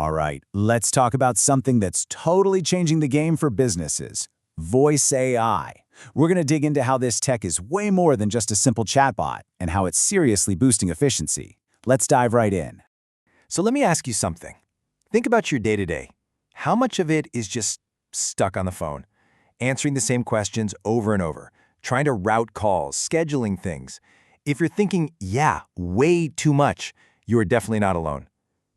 All right, let's talk about something that's totally changing the game for businesses: voice AI. We're going to dig into how this tech is way more than just a simple chatbot and how it's seriously boosting efficiency. Let's dive right in. So let me ask you something. Think about your day-to-day. How much of it is just stuck on the phone, answering the same questions over and over, trying to route calls, scheduling things? If you're thinking, yeah, way too much, you are definitely not alone.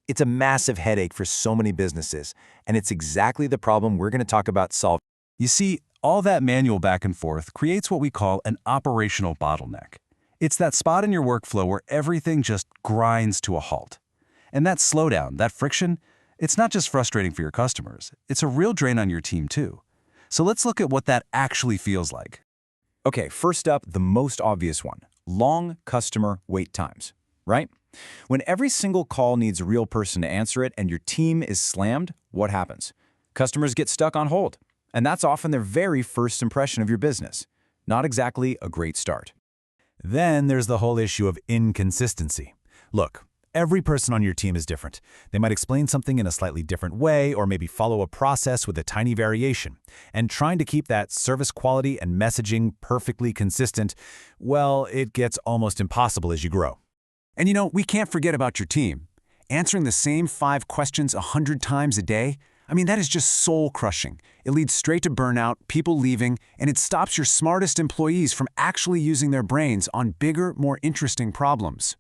It's a massive headache for so many businesses, and it's exactly the problem we're going to talk about solving. You see, all that manual back and forth creates what we call an operational bottleneck. It's that spot in your workflow where everything just grinds to a halt. And that slowdown, that friction, it's not just frustrating for your customers, it's a real drain on your team too. So let's look at what that actually feels like. Okay, first up, the most obvious one: long customer wait times, right? When every single call needs a real person to answer it and your team is slammed, what happens? Customers get stuck on hold, and that's often their very first impression of your business. Not exactly a great start. Then there's the whole issue of inconsistency. Look, every person on your team is different. They might explain something in a slightly different way or maybe follow a process with a tiny variation. And trying to keep that service quality and messaging perfectly consistent, well, it gets almost impossible as you grow. And you know, we can't forget about your team. Answering the same 5 questions 100 times a day, I mean, that is just soul-crushing. It leads straight to burnout, people leaving, and it stops your smartest employees from actually using their brains on bigger, more interesting problems.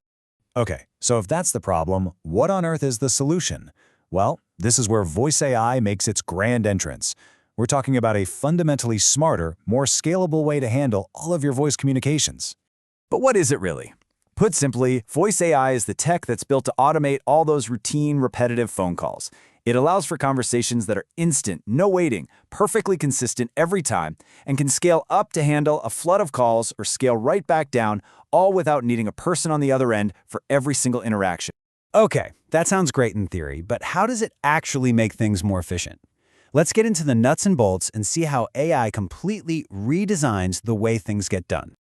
Okay, so if that's the problem, what on earth is the solution? Well, this is where voice AI makes its grand entrance. We're talking about a fundamentally smarter, more scalable way to handle all of your voice communications. But what is it really? Put simply, voice AI is the tech that's built to automate all those routine, repetitive phone calls. It allows for conversations that are instant, no waiting, perfectly consistent every time, and can scale up to handle a flood of calls or scale right back down, all without needing a person on the other end for every single interaction. Okay, that sounds great in theory, but how does it actually make things more efficient? Let's get into the nuts and bolts and see how AI completely redesigns the way things get done.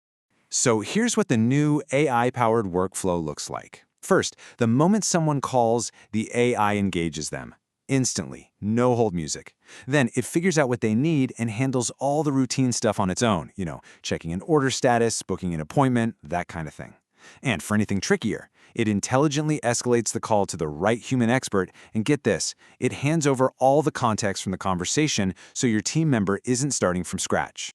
So here's what the new AI-powered workflow looks like. First, the moment someone calls, the AI engages them instantly, no hold music. Then it figures out what they need and handles all the routine stuff on its own, checking an order status, booking an appointment, that kind of thing. And for anything trickier, it intelligently escalates the call to the right human expert, and get this, it hands over all the context from the conversation so your team member isn't starting from scratch.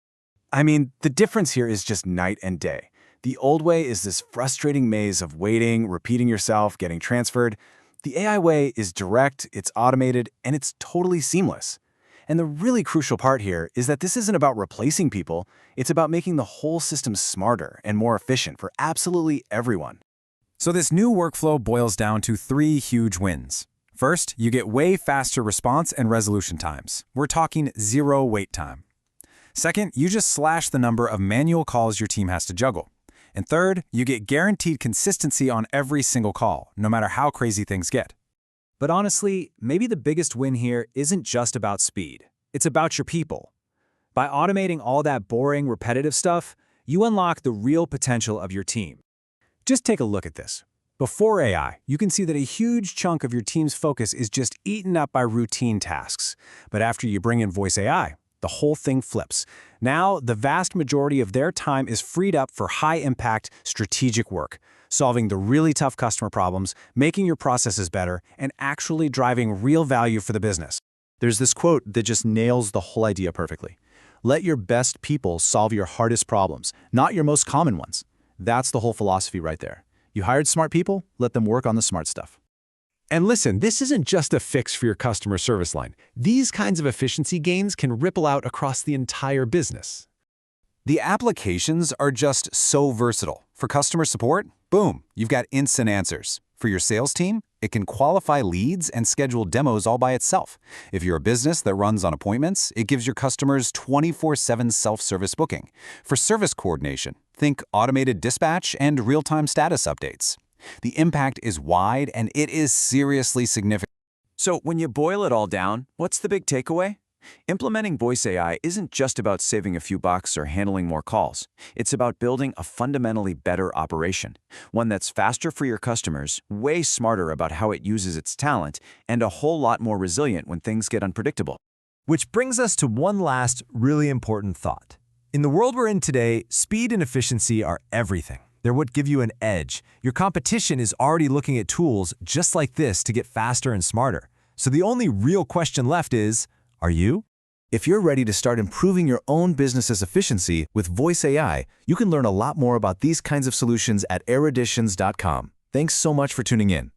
I mean, the difference here is just night and day. The old way is this frustrating maze of waiting, repeating yourself, getting transferred. The AI way is direct, it's automated, and it's totally seamless. And the really crucial part here is that this isn't about replacing people, it's about making the whole system smarter and more efficient for absolutely everyone. So this new workflow boils down to 3 huge wins. First, you get way faster response and resolution times. We're talking 0 wait time. Second, you just slash the number of manual calls your team has to juggle. And third, you get guaranteed consistency on every single call, no matter how crazy things get. But honestly, maybe the biggest win here isn't just about speed. It's about your people. By automating all that boring, repetitive stuff, you unlock the real potential of your team. Just take a look at this. Before AI, you can see that a huge chunk of your team's focus is just eaten up by routine tasks. But after you bring in voice AI, the whole thing flips. Now, the vast majority of their time is freed up for high-impact, strategic work, solving the really tough customer problems, making your processes better, and actually driving real value for the business. There's this quote that just nails the whole idea perfectly. Let your best people solve your hardest problems, not your most common ones. That's the whole philosophy right there. You hired smart people, let them work on the smart stuff. And listen, this isn't just a fix for your customer service line. These kinds of efficiency gains can ripple out across the entire business. The applications are just so versatile. For customer support, boom, you've got instant answers. For your sales team, it can qualify leads and schedule demos all by itself. If you're a business that runs on appointments, it gives your customers 24/7 self-service booking. For service coordination, think automated dispatch and real-time status updates. The impact is wide, and it is seriously significant. So when you boil it all down, what's the big takeaway? Implementing voice AI isn't just about saving a few bucks or handling more calls. It's about building a fundamentally better operation, one that's faster for your customers, way smarter about how it uses its talent, and a whole lot more resilient when things get unpredictable. Which brings us to one last really important thought. In the world we're in today, speed and efficiency are everything. They're what give you an edge. Your competition is already looking at tools just like this to get faster and smarter. So the only real question left is, are you? If you're ready to start improving your own business's efficiency with voice AI, you can learn a lot more about these kinds of solutions at eruditions.com. Thanks so much for tuning in.